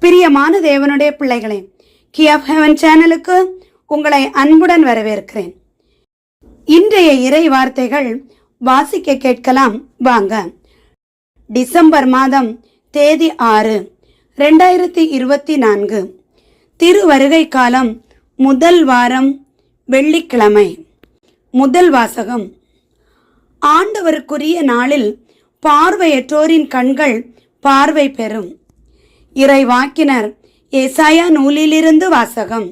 பிரியமான தேவனுடைய பிள்ளைகளே, கீ ஆஃப் ஹெவன் சேனலுக்கு உங்களை அன்புடன் வரவேற்கிறேன். இன்றைய இறை வார்த்தைகள் வாசிக்க கேட்கலாம் வாங்க. டிசம்பர் மாதம் தேதி 6, 2024, திருவருகை காலம் முதல் வாரம், வெள்ளிக்கிழமை. முதல் வாசகம். ஆண்டவருக்குரிய நாளில் பார்வையற்றோரின் கண்கள் பார்வை பெறும். இறைவாக்கினர் ஏசாயா நூலிலிருந்து வாசகம்.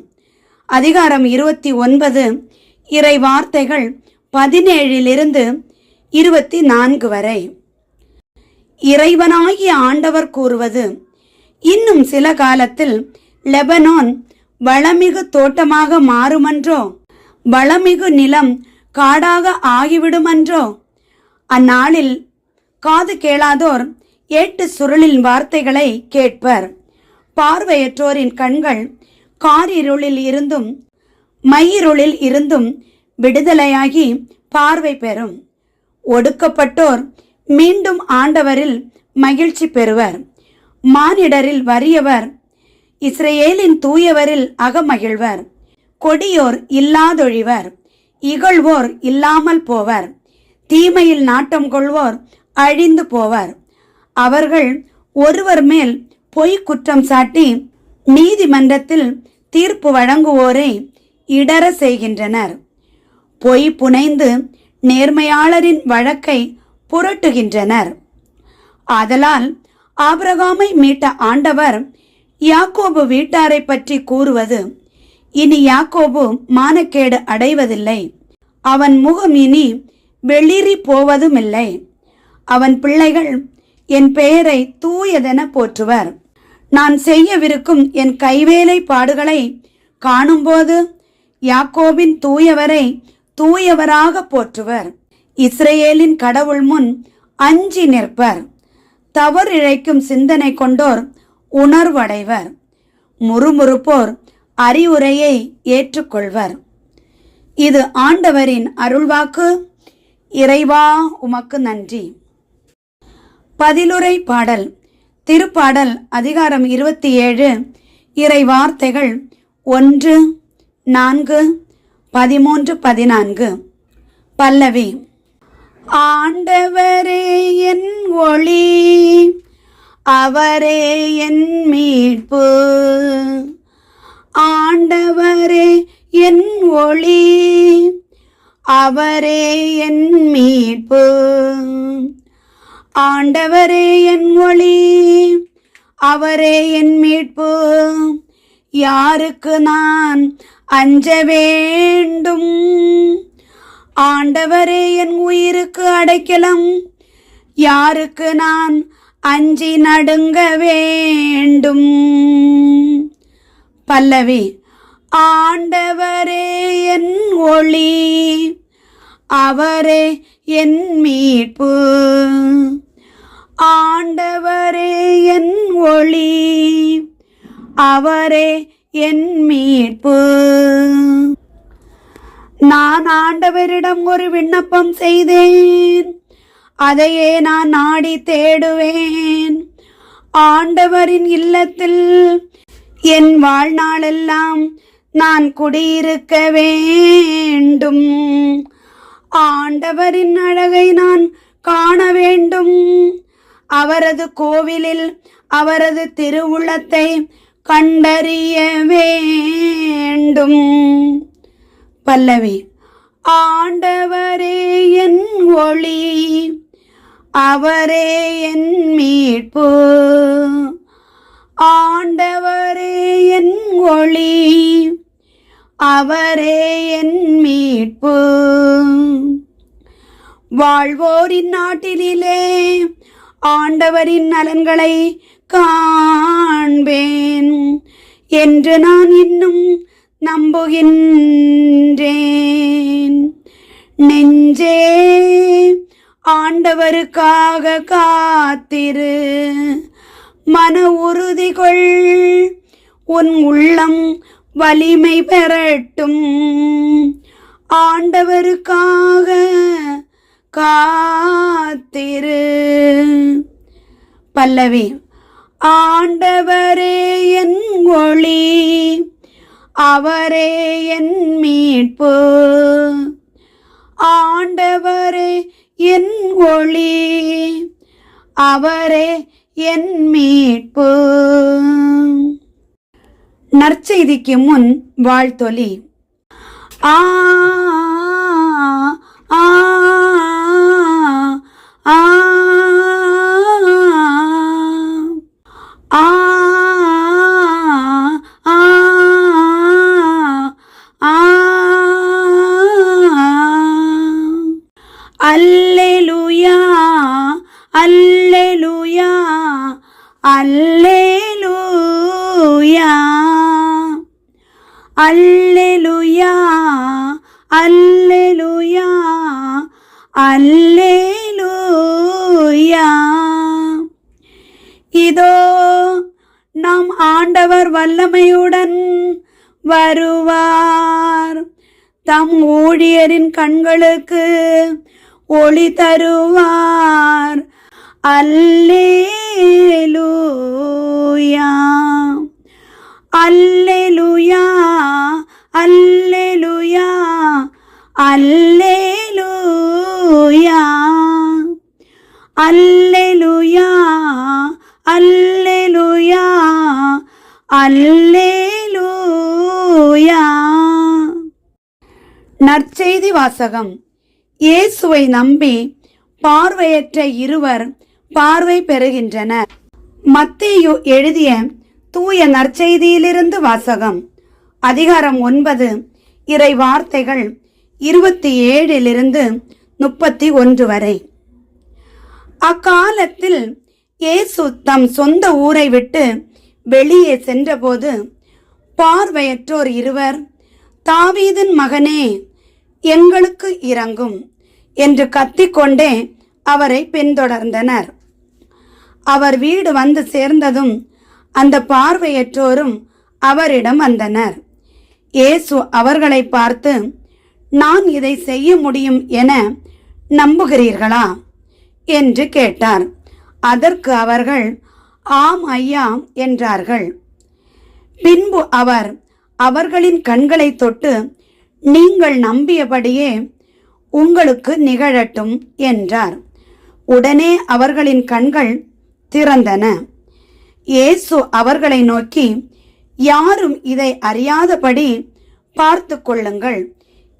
அதிகாரம் 29, இறை வார்த்தைகள் 17 24 வரை. இறைவனாகிய ஆண்டவர் கூறுவது: இன்னும் சில காலத்தில் லெபனோன் வளமிகு தோட்டமாக மாறுமன்றோ, வளமிகு நிலம் காடாக ஆகிவிடுமன்றோ. அந்நாளில் காது கேளாதோர் ஏட்டு சுருளின் வார்த்தைகளை கேட்பர். பார்வையற்றோரின் கண்கள் காரிருளில் இருந்தும் மயிருளில் இருந்தும் விடுதலையாகி பார்வை பெறும். ஒடுக்கப்பட்டோர் மீண்டும் ஆண்டவரில் மகிழ்ச்சி பெறுவர். மானிடரில் வறியவர் இஸ்ரேலின் தூயவரில் அகமகிழ்வர். கொடியோர் இல்லாதொழிவர், இகழ்வோர் இல்லாமல் போவர். தீமையில் நாட்டம் கொள்வோர் அழிந்து போவர். அவர்கள் ஒருவர் மேல் பொய் குற்றம் சாட்டி நீதிமன்றத்தில் தீர்ப்பு வழங்குவோரை இடர செய்கின்றனர். பொய் புனைந்து நேர்மையாளரின் வழக்கை புரட்டுகின்றனர். ஆதலால் ஆபிரகாமை மீட்ட ஆண்டவர் யாக்கோபு வீட்டாரை பற்றி கூறுவது: இனி யாக்கோபு மானக்கேடு அடைவதில்லை, அவன் முகம் இனி வெளிரி போவதுமில்லை. அவன் பிள்ளைகள் என் பெயரை தூயதென போற்றுவர். நான் செய்யவிருக்கும் என் கைவேலை பாடுகளை காணும்போது யாக்கோபின் தூயவரை தூயவராக போற்றுவர். இஸ்ரேலின் கடவுள் முன் அஞ்சி நிற்பர். தவறிழைக்கும் சிந்தனை கொண்டோர் உணர்வடைவர். முறுமுறுப்போர் அறிவுரையை ஏற்றுக்கொள்வர். இது ஆண்டவரின் அருள்வாக்கு. இறைவா, உமக்கு நன்றி. பதிலுரை பாடல். திருப்பாடல் அதிகாரம் 27, இறை வார்த்தைகள் 1, 4, 13, 14. பல்லவி. ஆண்டவரே என் ஒளி, அவரே என் மீட்பு. ஆண்டவரே என் ஒளி, அவரே என் மீட்பு. ஆண்டவரே என் ஒளி, அவரே என் மீட்பு. யாருக்கு நான் அஞ்ச வேண்டும்? ஆண்டவரே என் உயிருக்கு அடைக்கலம். யாருக்கு நான் அஞ்சி நடுங்க வேண்டும்? பல்லவி. ஆண்டவரே என் ஒளி, அவரே என் மீட்பு. ஆண்டவரே என் ஒளி, அவரே என் மீட்பு. நான் ஆண்டவரிடம் ஒரு விண்ணப்பம் செய்தேன், அதையே நான் நாடி தேடுவேன். ஆண்டவரின் இல்லத்தில் என் வாழ்நாளெல்லாம் நான் குடியிருக்க வேண்டும். ஆண்டவரின் அழகை நான் காண வேண்டும். அவரது கோவிலில் அவரது திருவுளத்தை கண்டறிய வேண்டும். பல்லவி. ஆண்டவரே என் ஒளி, அவரே என் மீட்பு. ஆண்டவரே என் ஒளி, அவரே என் மீட்பு. வாழ்வோரின் நாட்டினிலே ஆண்டவரின் நலன்களை காண்பேன் என்று நான் இன்னும் நம்புகின்றேன். நெஞ்சே, ஆண்டவருக்காக காத்திரு. மன உறுதி கொள், உன் உள்ளம் வலிமை பெறட்டும். ஆண்டவருக்காக காத்திரு. பல்லவி. ஆண்டவரே அவரே என் மீட்பு. ஆண்டவரே என் ஒளி, அவரே என் மீட்பு. நற்செய்திக்கு முன் வாழ்த்தொலி. ஆ ஆ ஆ ஆ அல்லேலூயா அல்லேலூயா அல்லேலூயா அல்லேலூயா அல்லேலூயா அல்லேலூயா. இதோ நம் ஆண்டவர் வல்லமையுடன் வருவார். தம் ஊழியரின் கண்களுக்கு ஒளி தருவார். அல்லேலூயா அல்லேலூயா அல்லேலூயா அல்லேலூயா அல்லேலூயா அல்லேலூயா அல்லேலூயா. நற்செய்தி வாசகம். இயேசுவை நம்பி பார்வையற்ற இருவர் பார்வை பெறுகின்றனர். மத்தேயு எழுதிய தூய நற்செய்தியிலிருந்து வாசகம். அதிகாரம் 9, இறை வார்த்தைகள் 27 31 வரை. அக்காலத்தில் இயேசு தம் சொந்த ஊரை விட்டு வெளியே சென்றபோது பார்வையற்றோர் இருவர், தாவீதின் மகனே, எங்களுக்கு இரங்கும் என்று கத்திக்கொண்டே அவரை பின்தொடர்ந்தனர். அவர் வீடு வந்து சேர்ந்ததும் அந்த பார்வையற்றோரும் அவரிடம் வந்தனர். இயேசு அவர்களை பார்த்து, நான் இதை செய்ய முடியும் என நம்புகிறீர்களா என்று கேட்டார். அதற்கு அவர்கள், ஆம் ஐயா என்றார்கள். பின்பு அவர் அவர்களின் கண்களை தொட்டு, நீங்கள் நம்பியபடியே உங்களுக்கு நிகழட்டும் என்றார். உடனே அவர்களின் கண்கள் திறந்தன. இயேசு அவர்களை நோக்கி, யாரும் இதை அறியாதபடி பார்த்து கொள்ளுங்கள்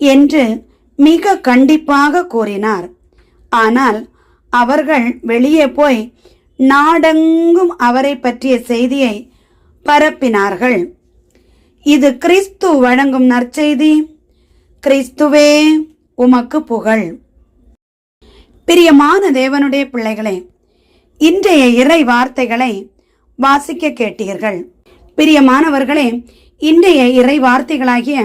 என்று மிக கண்டிப்பாக கூறினார். ஆனால் அவர்கள் வெளியே போய் நாடெங்கும் அவரை பற்றிய செய்தியை பரப்பினார்கள். இது கிறிஸ்து வழங்கும் நற்செய்தி. கிறிஸ்துவே உமக்கு புகழ். பிரியமான தேவனுடைய பிள்ளைகளே, இன்றைய இறை வார்த்தைகளை வாசிக்க கேட்டீர்கள். பிரியமானவர்களே, இன்றைய இறை வார்த்தைகளாகிய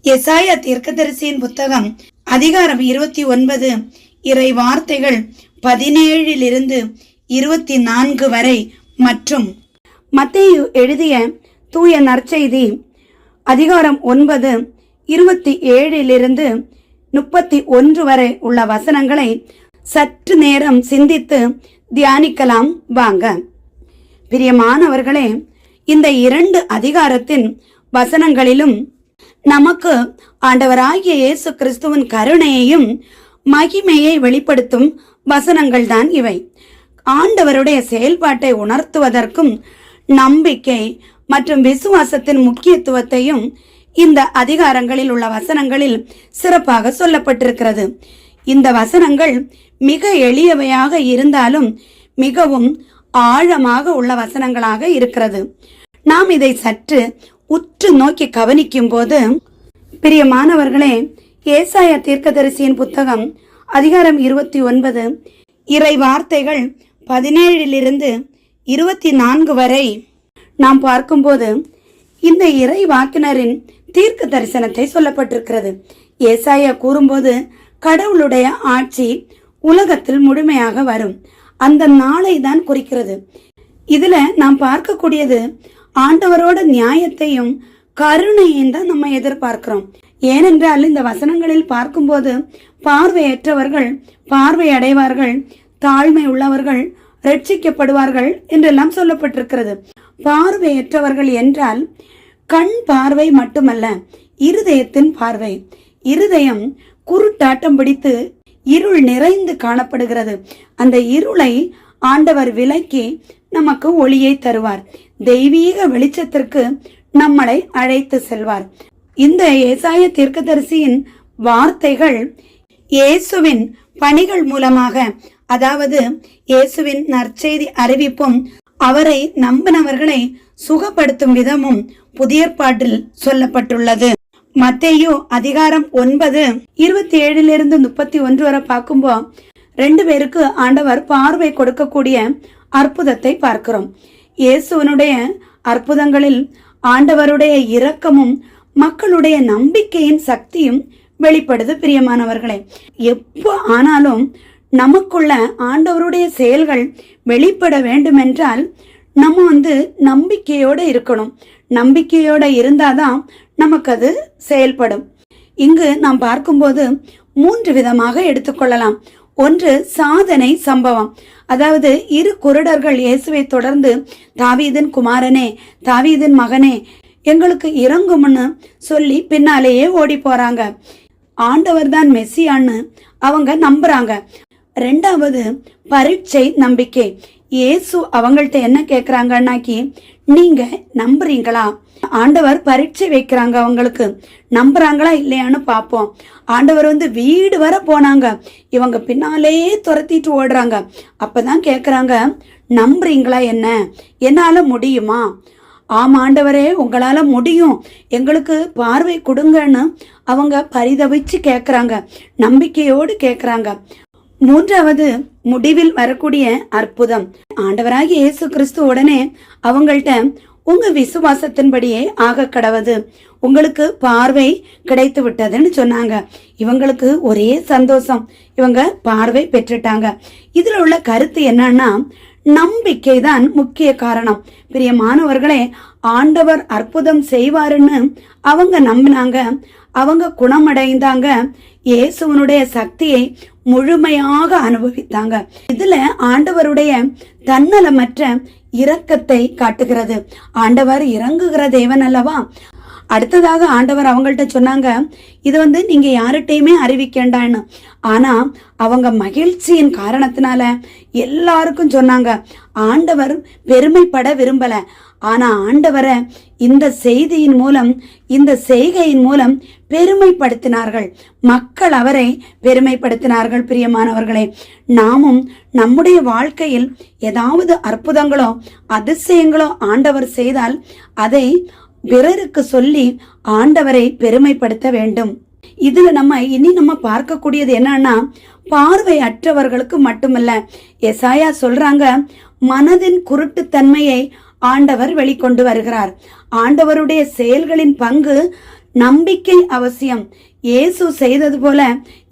எசாயா தீர்க்கதரிசியின் புத்தகம் அதிகாரம் 29 இறை வார்த்தைகள் 17 24 வரை மற்றும் மத்தேயு எழுதிய தூய நற்செய்தி அதிகாரம் 9 27 31 வரை உள்ள வசனங்களை சற்று நேரம் சிந்தித்து தியானிக்கலாம் வாங்க. பிரியமானவர்களே, இந்த 2 அதிகாரத்தின் வசனங்களிலும் நமக்கு ஆண்டவராகிய இயேசு கிறிஸ்துவின் கருணையையும் மகிமையை வெளிப்படுத்தும் வசனங்கள் தான் இவை. ஆண்டவருடைய செயல்பாட்டை உணர்த்துவதற்கும் நம்பிக்கை மற்றும் விசுவாசத்தின் முக்கியத்துவத்தையும் இந்த அதிகாரங்களில் உள்ள வசனங்களில் சிறப்பாக சொல்லப்பட்டிருக்கிறது. இந்த வசனங்கள் மிக எளியவையாக இருந்தாலும் மிகவும் ஆழமாக உள்ள வசனங்களாக இருக்கிறது. நாம் இதை சற்று உற்று நோக்கி கவனிக்கும் போது, பிரியமானவர்களே, ஏசாயா தீர்க்கதரிசியின் புத்தகம் அதிகாரம் 29 இறை வார்த்தைகள் 17 24 வரை நாம் பார்க்கும்போது இந்த இறை வாக்கினரின் தீர்க்க தரிசனத்தை சொல்லப்பட்டிருக்கிறது. ஏசாயா கூறும்போது கடவுளுடைய ஆட்சி உலகத்தில் முழுமையாக வரும் அந்த நாளை தான் குறிக்கிறது. இதுல நாம் பார்க்கக்கூடியது ஆண்டவரோட நியாயத்தையும் கருணையும் தான் நம்ம எதிர்பார்க்கிறோம். ஏனென்றால் இந்த வசனங்களில் பார்க்கும்போது பார்வையற்றவர்கள் பார்வை அடைவார்கள், தாழ்மை உள்ளவர்கள் ரட்சிக்கப்படுவார்கள் என்றெல்லாம் சொல்லப்பட்டிருக்கிறது. பார்வையற்றவர்கள் என்றால் கண் பார்வை மட்டுமல்ல, இருதயத்தின் பார்வை. இருதயம் குருட்டாட்டம் பிடித்து இருள் நிறைந்து காணப்படுகிறது. அந்த இருளை ஆண்டவர் விலக்கி நமக்கு ஒளியை தருவார். தெய்வீக வெளிச்சத்திற்கு நம்மளை அழைத்து செல்வார். இந்த ஏசாயா தீர்க்கதரிசியின் வார்த்தைகள் இயேசுவின் பணிகள் மூலமாக, அதாவது இயேசுவின் நற்செய்தி அறிவிப்பும் அவரை நம்பினவர்களை சுகப்படுத்தும் விதமும் புதிய ஏற்பாட்டில் சொல்லப்பட்டுள்ளது. மத்தேயு அதிகாரம் 9:27-31 வரை பார்க்கும்போது 2 பேருக்கு ஆண்டவர் பார்வை கொடுக்கக்கூடிய அற்புதத்தை பார்க்கிறோம். இயேசுவனுடைய அற்புதங்களில் ஆண்டவருடைய இரக்கமும் மக்களுடைய நம்பிக்கையின் சக்தியும் வெளிப்படுது. பிரியமானவர்களே, எப்போ ஆனாலும் நமக்குள்ள ஆண்டவருடைய செயல்கள் வெளிப்பட வேண்டும் என்றால் நம்ம நம்பிக்கையோட இருக்கணும். நம்பிக்கையோட இருந்தாதான் நமக்கு அது செயல்படும். இங்கு நாம் பார்க்கும்போது 3 விதமாக எடுத்துக்கொள்ளலாம். ஒன்று, சாதனை சம்பவம். அதாவது 2 குருடர்கள் இயேசுவை தொடர்ந்து, தாவீதின் குமாரனே, தாவீதின் மகனே, எங்களுக்கு இறங்கும்னு சொல்லி பின்னாலேயே ஓடி போறாங்க. ஆண்டவர் தான் மெஸ்ஸியான்னு அவங்க நம்புறாங்க. 2வது, பரீட்சை நம்பிக்கை. இயேசு அவங்கள்ட்ட என்ன கேக்குறாங்கன்னாக்கி, நீங்க நம்புறீங்களா? ஆண்டவர் பரீட்சை வைக்கிறாங்க அவங்களுக்கு. நம்புறாங்களா இல்லையான்னு பார்ப்போம். ஆண்டவர் வீடு வர போனாங்க. இவங்க பின்னாலேயே துரத்திட்டு ஓடுறாங்க. அப்பதான் கேக்குறாங்க, நம்புறீங்களா? என்ன, என்னால முடியுமா? ஆமா ஆண்டவரே, உங்களால முடியும், எங்களுக்கு பார்வை கொடுங்கன்னு அவங்க பரிதவிச்சு கேக்குறாங்க. நம்பிக்கையோடு கேக்குறாங்க. 3வது, முடிவில் வரக்கூடிய அற்புதம். ஆண்டவராகிய இயேசு கிறிஸ்து உடனே அவங்கள்ட்ட, உங்க விசுவாசத்தின்படியே ஆக கடவது, உங்களுக்கு பார்வை கிடைத்து விட்டதுன்னு சொன்னாங்க. இவங்களுக்கு ஒரே சந்தோஷம், இவங்க பார்வை பெற்றுட்டாங்க. இதுல உள்ள கருத்து என்னன்னா, நம்பிக்கை தான் முக்கிய காரணம். பிரியமானவர்களே, ஆண்டவர் அற்புதம் செய்வாருன்னு அவங்க நம்பினாங்க. அவங்க குணமடைந்தாங்க. இயேசுவனுடைய சக்தியை முழுமையாக அனுபவித்தாங்க. இதுல ஆண்டவருடைய தன்னலமற்ற இரக்கத்தை காட்டுகிறது. ஆண்டவர் இறங்குகிற தேவன் அல்லவா? அடுத்ததாக ஆண்டவர் அவங்கள்ட்ட சொன்னாங்க, இது நீங்க யார்கிட்டையுமே அறிவிக்கண்டான்னு. ஆனா அவங்க மகிழ்ச்சியின் காரணத்தினால எல்லாருக்கும் சொன்னாங்க. ஆண்டவர் பெருமைப்பட விரும்பல. ஆனா ஆண்டவரை இந்த செய்தியின் மூலம், இந்த செய்கையின் மூலம் பெருமைப்படுத்தினார்கள். மக்கள் அவரை பெருமைப்படுத்தினார்கள். பிரியமானவர்களே, நாமும் நம்முடைய வாழ்க்கையில் ஏதாவது அற்புதங்களோ அதிசயங்களோ ஆண்டவர் செய்தால் அதை பிறருக்கு சொல்லி ஆண்டவரை பெருமைப்படுத்த வேண்டும். இதுல நம்ம பார்க்கக்கூடியது என்னன்னா, பார்வை அற்றவர்களுக்கு மட்டுமல்ல, எசாயா சொல்றாங்க, மனதின் குருட்டுத்தன்மையை ஆண்டவர் வெளிக்கொண்டு வருகிறார். ஆண்டவருடைய செயல்களின் பங்கு நம்பிக்கை அவசியம். இயேசு செய்தது போல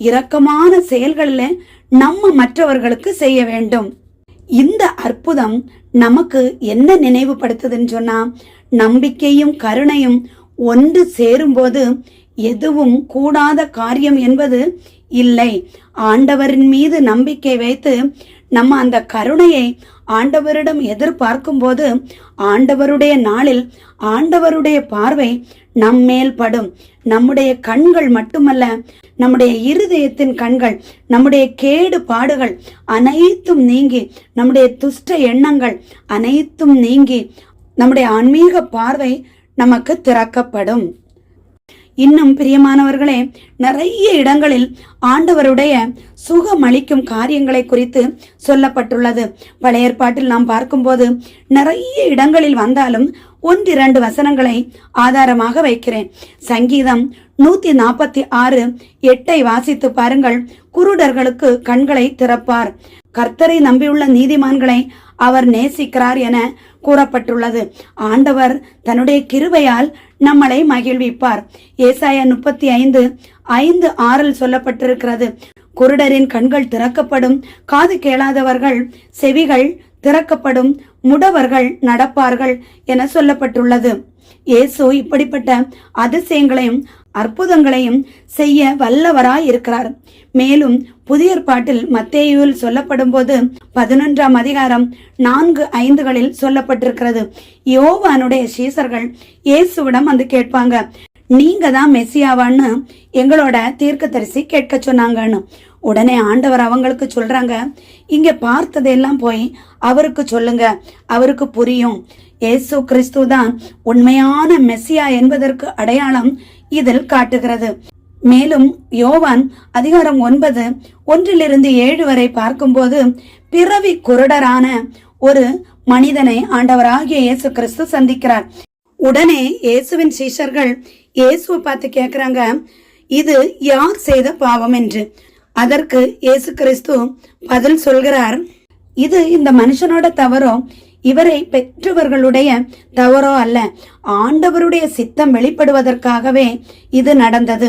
இரக்கமான செயல்களில் நம்ம மற்றவர்களுக்கு செய்ய வேண்டும். இந்த அற்புதம் நமக்கு என்ன நினைவுபடுத்துதுன்னு சொன்னா, நம்பிக்கையும் கருணையும் ஒன்று சேரும்போது எதுவும் கூடாத காரியம் என்பது இல்லை. ஆண்டவரின் மீது நம்பிக்கை வைத்து நம்ம அந்த கருணையை ஆண்டவரிடம் எதிர்பார்க்கும் போது ஆண்டவருடைய நாளில் ஆண்டவருடைய பார்வை நம்மேல் படும். நம்முடைய கண்கள் மட்டுமல்ல, நம்முடைய இருதயத்தின் கண்கள், நம்முடைய கேடு பாடுகள் அனைத்தும் நீங்கி, நம்முடைய துஷ்ட எண்ணங்கள் அனைத்தும் நீங்கி, நம்முடைய ஆன்மீக பார்வை நமக்கு திறக்கப்படும். இன்னும் பிரியமானவர்களே, நிறைய இடங்களில் ஆண்டவருடைய சுகமளிக்கும் காரியங்களை குறித்து சொல்லப்பட்டுள்ளது. பழைய ஏற்பாட்டில் நாம் பார்க்கும்போது நிறைய இடங்களில் வந்தாலும் 1-2 வசனங்களை ஆதாரமாக வைக்கிறேன். சங்கீதம் 146:8 வாசித்து பாருங்கள். குருடர்களுக்கு கண்களை திறப்பார், கர்த்தரை நம்பியுள்ள நீதிமான்களை அவர் நேசிக்கிறார் என கூறப்பட்டுள்ளது. ஆண்டவர் தன்னுடைய கிருபையால் நம்மளை மகிழ்விப்பார். ஏசாயா 35:5-6 சொல்லப்பட்டிருக்கிறது, குருடரின் கண்கள் திறக்கப்படும், காது கேளாதவர்கள் செவிகள் திறக்கப்படும், முடவர்கள் நடப்பார்கள் என சொல்லப்பட்டுள்ளது. இயேசு இப்படிப்பட்ட அதிசயங்களையும் அற்புதங்களையும் செய்ய வல்லவராய் இருக்கிறார். மேலும் புதிய ஏற்பாட்டில் மத்தேயுவில் சொல்லப்படும் போது 11ஆம் அதிகாரம் 4-5 சொல்லப்பட்டிருக்கிறது. யோவானுடைய சீசர்கள் இயேசுவிடம் வந்து கேட்பாங்க, நீங்க தான் மெசியாவான்னு எங்களோட தீர்க்கதரிசி கேட்க சொன்னாங்கன்னு. உடனே ஆண்டவர் அவங்களுக்கு சொல்றாங்க, இங்க பார்த்ததெல்லாம் போய் அவருக்கு சொல்லுங்க, அவருக்கு புரியும். இயேசு கிறிஸ்து தான் உண்மையான மெசியா என்பதற்கு அடையாளம் இதில் காட்டுகிறது. மேலும் யோவான் அதிகாரம் 9:1-7 வரை பார்க்கும்போது பிறவி குருடரான ஒரு மனிதனை ஆண்டவராகிய இயேசு கிறிஸ்து சந்திக்கிறார். உடனே இயேசுவின் சீஷர்கள் இயேசுவை பார்த்து கேட்கிறாங்க, இது யார் செய்த பாவம் என்று. அதற்கு இயேசு கிறிஸ்து பதில் சொல்கிறார், இது இந்த மனுஷனோட தவறோ இவரை பெற்றவர்களுடைய தவறோ அல்ல, ஆண்டவருடைய சித்தம் வெளிப்படுவதற்காகவே இது நடந்தது,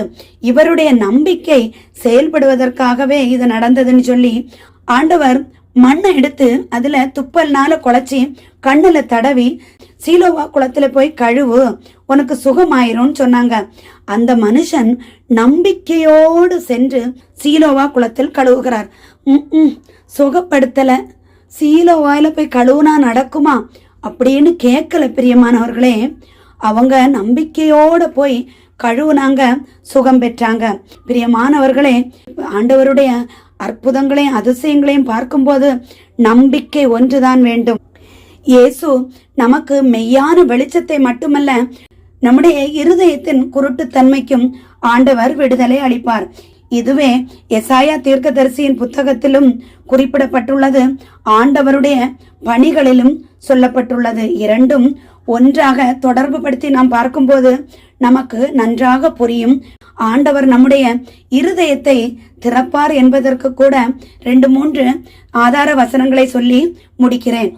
இவருடைய நம்பிக்கை செயல்படுவதற்காகவே இது நடந்ததுன்னு சொல்லி ஆண்டவர் மண்ணை எடுத்து அதுல துப்பல்னால குழைச்சி கண்ணுல தடவி சீலோவா குளத்துல போய் கழுவு, உனக்கு சுகமாயிரும் சொன்னாங்க. அந்த மனுஷன் நம்பிக்கையோடு சென்று சீலோவா குளத்தில் கழுவுகிறார். சுகப்படுத்தல, சீலோவாயில போய் கழுவுனா நடக்குமா அப்படின்னு கேட்கல பிரியமானவர்களே. அவங்க நம்பிக்கையோட போய் கழுவுனாங்க, சுகம் பெற்றாங்க. பிரியமானவர்களே, ஆண்டவருடைய அற்புதங்களையும் அதிசயங்களையும் பார்க்கும்போது நம்பிக்கை ஒன்றுதான் வேண்டும். இயேசு நமக்கு மெய்யான வெளிச்சத்தை மட்டுமல்ல, நம்முடைய இருதயத்தின் குருட்டுத்தன்மைக்கும் ஆண்டவர் விடுதலை அளிப்பார். இதுவே எசாயா தீர்க்கதரிசியின் புத்தகத்திலும் குறிப்பிடப்பட்டுள்ளது, ஆண்டவருடைய பணிகளிலும் சொல்லப்பட்டுள்ளது. இரண்டும் ஒன்றாக தொடர்பு படுத்தி நாம் பார்க்கும்போது நமக்கு நன்றாக புரியும். ஆண்டவர் நம்முடைய இருதயத்தை திறப்பார் என்பதற்கு கூட 2-3 ஆதார வசனங்களை சொல்லி முடிக்கிறேன்.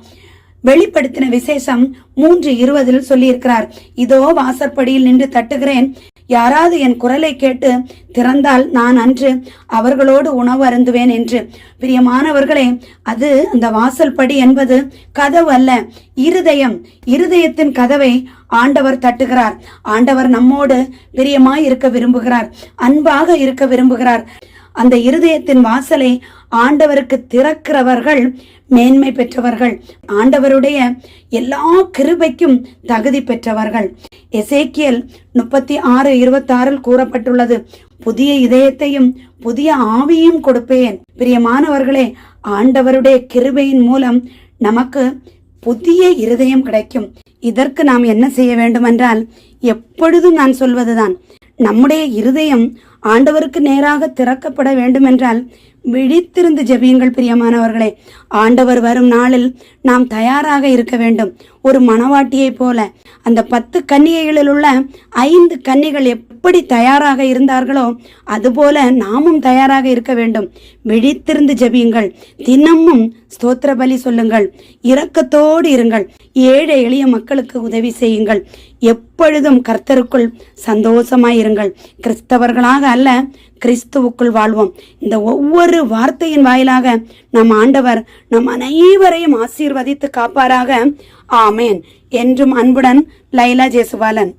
வெளிப்படுத்தின விசேஷம் 3:20 சொல்லியிருக்கிறார், இதோ வாசற்படியில் நின்று தட்டுகிறேன், யாராவது என் குரலை கேட்டு திறந்தால் நான் அன்று அவர்களோடு உணவு அருந்துவேன் என்று. பிரியமானவர்களே, அது அந்த வாசல் படி என்பது கதவு அல்ல, இருதயம். இருதயத்தின் கதவை ஆண்டவர் தட்டுகிறார். ஆண்டவர் நம்மோடு பிரியமாய் இருக்க விரும்புகிறார், அன்பாக இருக்க விரும்புகிறார். அந்த இருதயத்தின் வாசலை ஆண்டவருக்கு திறக்கிறவர்கள் மேன்மை பெற்றவர்கள், ஆண்டவருடைய எல்லா கிருபைக்கும் தகுதி பெற்றவர்கள். எசேக்கியேல் 36:26 கூறப்பட்டுள்ளது, புதிய இதயத்தையும் புதிய ஆவியையும் கொடுப்பேன். பிரியமானவர்களே, ஆண்டவருடைய கிருபையின் மூலம் நமக்கு புதிய இருதயம் கிடைக்கும். இதற்கு நாம் என்ன செய்ய வேண்டும் என்றால், எப்பொழுதும் நான் சொல்வதுதான், நம்முடைய இருதயம் ஆண்டவருக்கு நேராக திறக்கப்பட வேண்டும் என்றால் விழித்திருந்து ஜெபியுங்கள். பிரியமானவர்களே, ஆண்டவர் வரும் நாளில் நாம் தயாராக இருக்க வேண்டும். ஒரு மணவாட்டியை போல அந்த 10 கன்னிகைகளில் உள்ள 5 கன்னிகள் எப்படி தயாராக இருந்தார்களோ அதுபோல நாமும் தயாராக இருக்க வேண்டும். விழித்திருந்து ஜெபியுங்கள், தினமும் ஸ்தோத்திர பலி சொல்லுங்கள், இரக்கத்தோடு இருங்கள், ஏழை எளிய மக்களுக்கு உதவி செய்யுங்கள், எப்பொழுதும் கர்த்தருக்குள் சந்தோஷமாயிருங்கள். கிறிஸ்தவர்களாக அல்ல, கிறிஸ்துவுக்குள் வாழ்வோம். இந்த ஒவ்வொரு வார்த்தையின் வாயிலாக நம் ஆண்டவர் நம் அனைவரையும் ஆசீர்வதித்து காப்பாராக. ஆமேன். என்றும் அன்புடன் லைலா ஜேசுபாலன்.